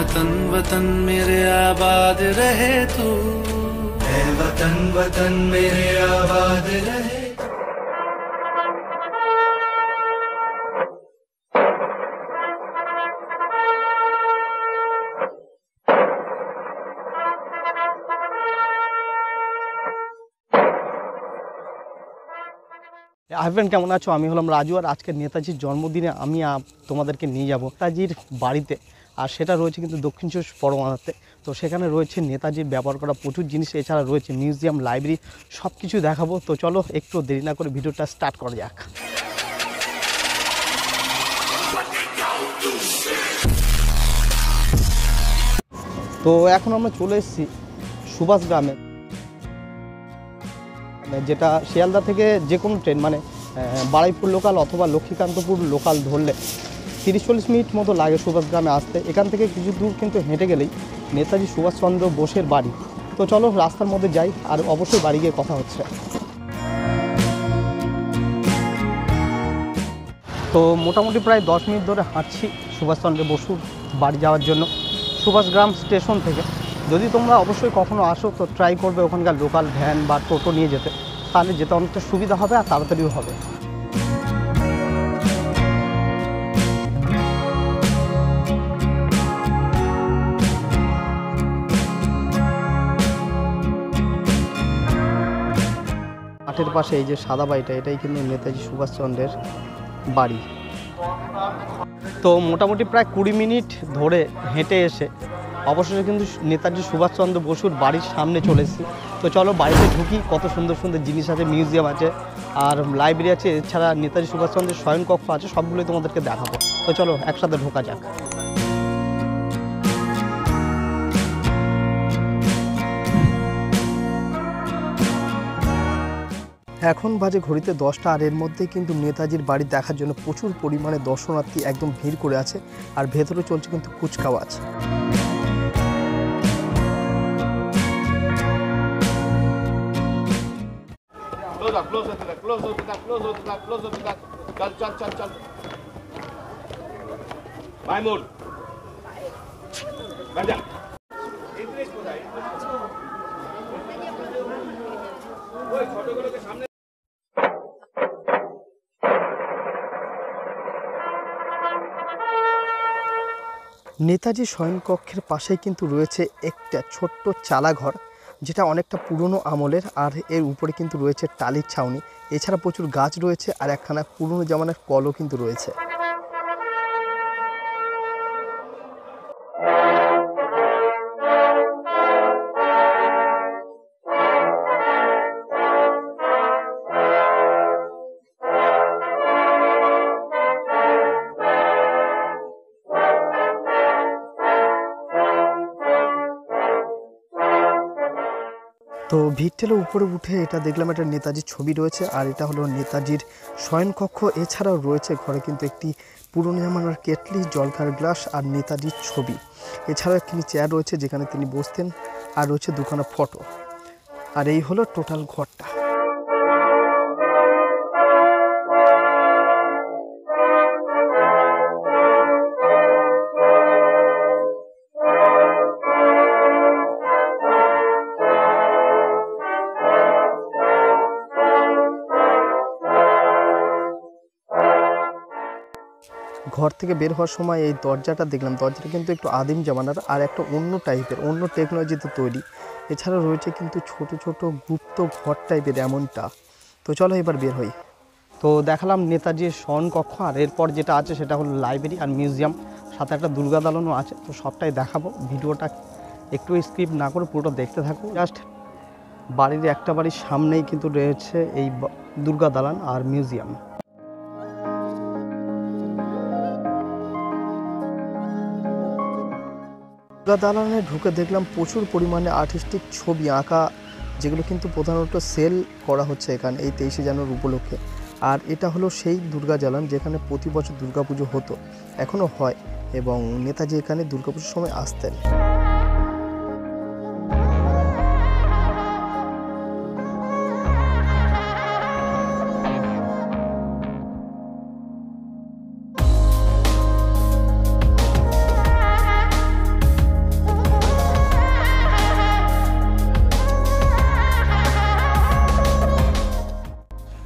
वतन वतन मेरे आबाद रहे तू, है वतन वतन मेरे आबाद रहे। হাই কেমন আছো? আমি হলাম রাজু, আর আজকে নেতাজির জন্মদিনে আমি তোমাদেরকে নিয়ে যাব নেতাজির বাড়িতে। আর সেটা রয়েছে কিন্তু দক্ষিণ চব্বিশ পরগনাতে। তো সেখানে রয়েছে নেতাজির ব্যবহার করা প্রচুর জিনিস, এছাড়া রয়েছে মিউজিয়াম, লাইব্রেরি, সব কিছু দেখাবো। তো চলো একটু দেরি না করে ভিডিওটা স্টার্ট করা যাক। তো এখন আমরা চলে এসেছি সুভাষ গ্রামে, যেটা শিয়ালদা থেকে যে কোনো ট্রেন মানে বারুইপুর লোকাল অথবা লক্ষ্মীকান্তপুর লোকাল ধরলে 30-40 মিনিট মতো লাগে সুভাষ গ্রামে আসতে। এখান থেকে কিছু দূর কিন্তু হেঁটে গেলেই নেতাজি সুভাষচন্দ্র বোসের বাড়ি। তো চলো রাস্তার মধ্যে যাই, আর অবশ্যই বাড়ি গিয়ে কথা হচ্ছে। তো মোটামুটি প্রায় 10 মিনিট ধরে হাঁটছি সুভাষচন্দ্র বসুর বাড়ি যাওয়ার জন্য সুভাষগ্রাম স্টেশন থেকে। যদি তোমরা অবশ্যই কখনো আসো তো ট্রাই করবে ওখানকার লোকাল ভ্যান বা টোটো নিয়ে যেতে, তাহলে যেতে অনেকটা সুবিধা হবে আর তাড়াতাড়িও হবে। মাঠের পাশে এই যে সাদা বাড়িটা, এটাই কিন্তু নেতাজি সুভাষচন্দ্রের বাড়ি। তো মোটামুটি প্রায় 20 মিনিট ধরে হেঁটে এসে অবশেষে কিন্তু নেতাজি সুভাষচন্দ্র বসুর বাড়ির সামনে চলে এসেছি। তো চলো বাড়িতে ঢুকি, কত সুন্দর সুন্দর জিনিস আছে, মিউজিয়াম আছে আর লাইব্রেরি আছে, এছাড়া নেতাজি সুভাষচন্দ্রের শয়নকক্ষ আছে, সবগুলোই তোমাদেরকে দেখাবো। তো চলো একসাথে ঢোকা যাক। এখন বাজে ঘড়িতে 10টা, আর এর মধ্যে কিন্তু নেতাজির বাড়ি দেখার জন্য প্রচুর পরিমাণে দর্শনার্থী একদম ভিড় করে আছে, আর ভেতরে চলছে কিন্তু কুচকাওয়াজ। নেতাজি শয়নকক্ষের পাশেই কিন্তু রয়েছে একটা ছোট্ট চালাঘর, যেটা অনেকটা পুরনো আমলের, আর এর উপরে কিন্তু রয়েছে টালির ছাউনি। এছাড়া প্রচুর গাছ রয়েছে, আর একখানা পুরনো জামানার কলও কিন্তু রয়েছে। তো ভিড় উপরে উঠে এটা দেখলাম একটা নেতাজির ছবি রয়েছে, আর এটা হলো নেতাজির শয়নকক্ষ। এছাড়াও রয়েছে ঘরে কিন্তু একটি পুরনো জামানার কেটলি, জলখার গ্লাস আর নেতাজির ছবি। এছাড়াও একটি চেয়ার রয়েছে যেখানে তিনি বসতেন, আর রয়েছে দুখানা ফটো। আর এই হলো টোটাল ঘরটা। ঘর থেকে বের হওয়ার সময় এই দরজাটা দেখলাম, দরজাটা কিন্তু একটু আদিম জামানার, আর একটা অন্য টাইপের, অন্য টেকনোলজিতে তৈরি। এছাড়া রয়েছে কিন্তু ছোট ছোট গুপ্ত ঘর টাইপের এমনটা। তো চলো এবার বের হই। তো দেখালাম নেতাজির শয়নকক্ষ, আর এরপর যেটা আছে সেটা হলো লাইব্রেরি আর মিউজিয়াম, সাথে একটা দুর্গা দালানও আছে। তো সবটাই দেখাবো, ভিডিওটা একটু স্কিপ না করে পুরোটা দেখতে থাকো। জাস্ট বাড়ির একটা বাড়ির সামনেই কিন্তু রয়েছে এই দুর্গা দালান আর মিউজিয়াম। দুর্গা দালানে ঢুকে দেখলাম প্রচুর পরিমাণে আর্টিস্টিক ছবি আঁকা, যেগুলো কিন্তু প্রধানত সেল করা হচ্ছে এখানে এই 23শে জানুয়ারি উপলক্ষে। আর এটা হলো সেই দুর্গা দালান যেখানে প্রতি বছর দুর্গাপুজো হতো, এখনও হয়, এবং নেতাজি এখানে দুর্গাপুজোর সময় আসতেন।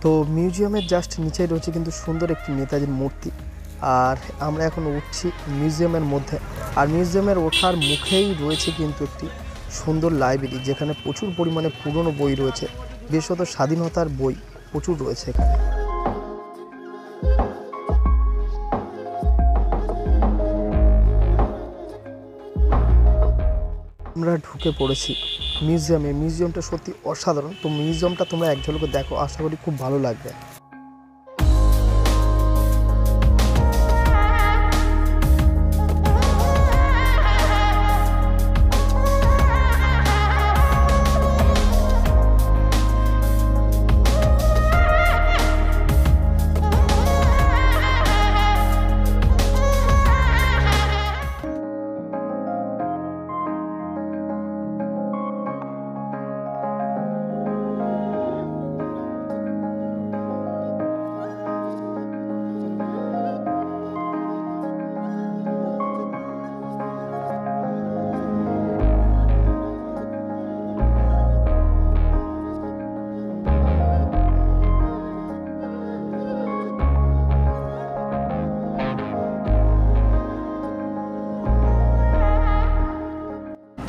তো মিউজিয়ামের জাস্ট নিচেই রয়েছে কিন্তু সুন্দর একটি নেতাজির মূর্তি। আর আমরা এখন উঠছি মিউজিয়ামের মধ্যে। আর মিউজিয়ামের ওঠার মুখেই রয়েছে কিন্তু একটি সুন্দর লাইব্রেরি, যেখানে প্রচুর পরিমাণে পুরনো বই রয়েছে, বিশেষত স্বাধীনতার বই প্রচুর রয়েছে এখানে। আমরা ঢুকে পড়েছি মিউজিয়ামে। মিউজিয়ামটা সত্যি অসাধারণ। তো মিউজিয়ামটা তোমরা এক ঝলকে দেখো, আশা করি খুব ভালো লাগবে।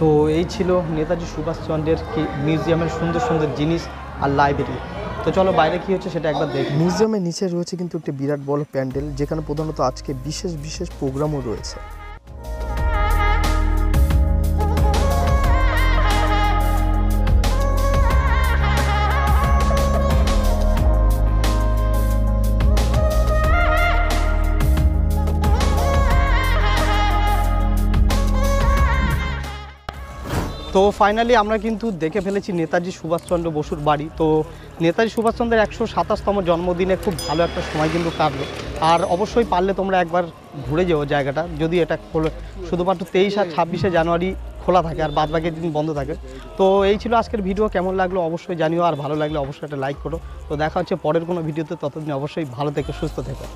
তো এই ছিল নেতাজি সুভাষচন্দ্রের মিউজিয়ামের সুন্দর সুন্দর জিনিস আর লাইব্রেরি। তো চলো বাইরে কি হচ্ছে সেটা একবার দেখি। মিউজিয়ামের নিচে রয়েছে কিন্তু একটি বিরাট বড় প্যান্ডেল, যেখানে প্রধানত আজকে বিশেষ বিশেষ প্রোগ্রামও রয়েছে। তো ফাইনালি আমরা কিন্তু দেখে ফেলেছি নেতাজি সুভাষচন্দ্র বসুর বাড়ি। তো নেতাজি সুভাষচন্দ্রের 127তম জন্মদিনে খুব ভালো একটা সময় কিন্তু কাটলো। আর অবশ্যই পারলে তোমরা একবার ঘুরে যেও জায়গাটা, যদি এটা শুধুমাত্র 23 আর 26শে জানুয়ারি খোলা থাকে, আর বাদ বাকি দিন বন্ধ থাকে। তো এই ছিল আজকের ভিডিও। কেমন লাগলো অবশ্যই জানিও, আর ভালো লাগলে অবশ্যই একটা লাইক করো। তো দেখা হচ্ছে পরের কোনো ভিডিওতে, ততদিন অবশ্যই ভালো থেকো, সুস্থ থেকো।